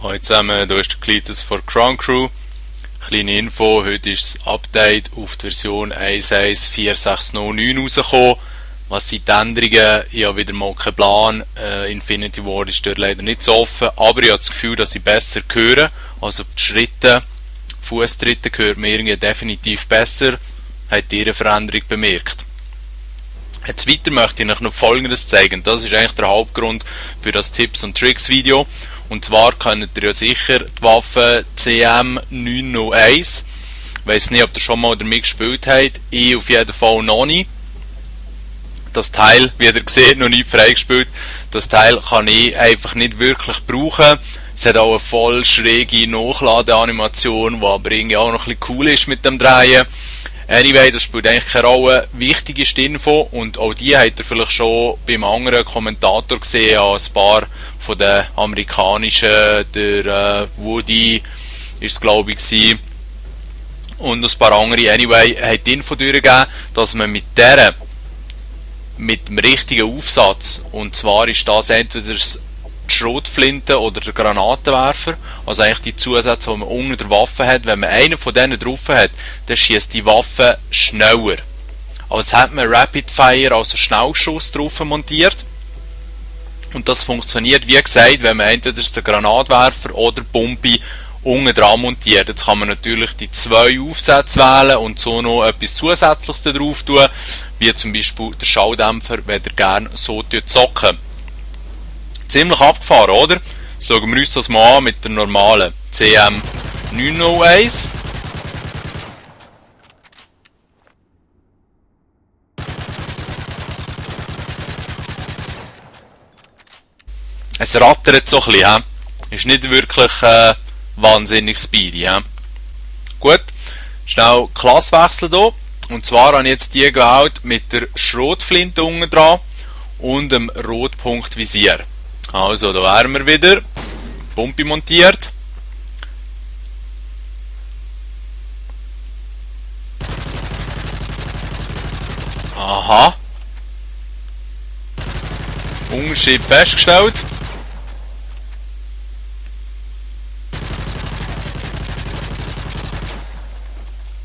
Hallo zusammen, hier ist der Cletus von Crown Crew. Kleine Info, heute ist das Update auf die Version 1.1.4.6.09 rausgekommen. Was sind die Änderungen? Ich habe wieder mal keinen Plan. Infinity Ward ist dort leider nicht so offen, aber ich habe das Gefühl, dass ich besser höre. Also die Schritte, Fußtritte hört mir irgendwie definitiv besser. Habt ihr eine Veränderung bemerkt? Jetzt weiter möchte ich euch noch Folgendes zeigen. Das ist eigentlich der Hauptgrund für das Tipps und Tricks Video. Und zwar kennt ihr ja sicher die Waffe CM901. Ich weiss nicht, ob ihr schon mal damit gespielt habt. Ich auf jeden Fall noch nicht. Das Teil, wie ihr seht, noch nicht freigespielt. Das Teil kann ich einfach nicht wirklich brauchen. Es hat auch eine voll schräge Nachladeanimation, die aber irgendwie auch noch ein bisschen cool ist mit dem Drehen. Anyway, das spielt eigentlich keine Rolle. Wichtig ist die Info, und auch die habt ihr vielleicht schon beim anderen Kommentator gesehen, ja, ein paar von den amerikanischen, der Woody ist es glaube ich gewesen, und ein paar andere. Anyway, hat die Info durchgegeben, dass man mit dem richtigen Aufsatz, und zwar ist das entweder die Schrotflinte oder der Granatenwerfer, also eigentlich die Zusätze, die man unter der Waffe hat. Wenn man einen von denen drauf hat, dann schießt die Waffe schneller. Also hat man Rapid Fire, also Schnellschuss drauf montiert. Und das funktioniert, wie gesagt, wenn man entweder den Granatwerfer oder die Pumpe unten dran montiert. Jetzt kann man natürlich die zwei Aufsätze wählen und so noch etwas Zusätzliches da drauf tun, wie zum Beispiel der Schalldämpfer, wenn ihr gerne so zocken. Ziemlich abgefahren, oder? Jetzt schauen wir uns das mal an mit der normalen CM901. Es rattert so ein bisschen, ist nicht wirklich wahnsinnig speedy. Gut, schnell Klasswechsel hier. Und zwar habe ich jetzt die gewählt mit der Schrotflinte unten dran und dem Rotpunktvisier. Also, da wären wir wieder. Pumpe montiert. Aha. Unterschied festgestellt.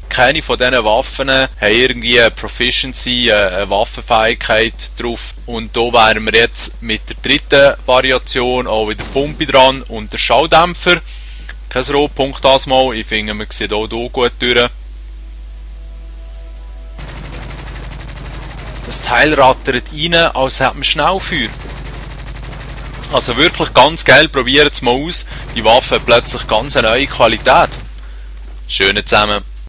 Keine von diesen Waffen haben irgendwie eine Proficiency, eine Waffenfähigkeit drauf. Und da wären wir jetzt mit der dritten Variation auch wieder Pumpe dran und der Schalldämpfer. Kein Rotpunkt das mal. Ich finde, man sieht auch hier gut durch. Das Teil rattert rein, als hätte man Schnellfeuer. Also wirklich ganz geil, probiert es mal aus. Die Waffe hat plötzlich ganz eine neue Qualität. Schöne zusammen.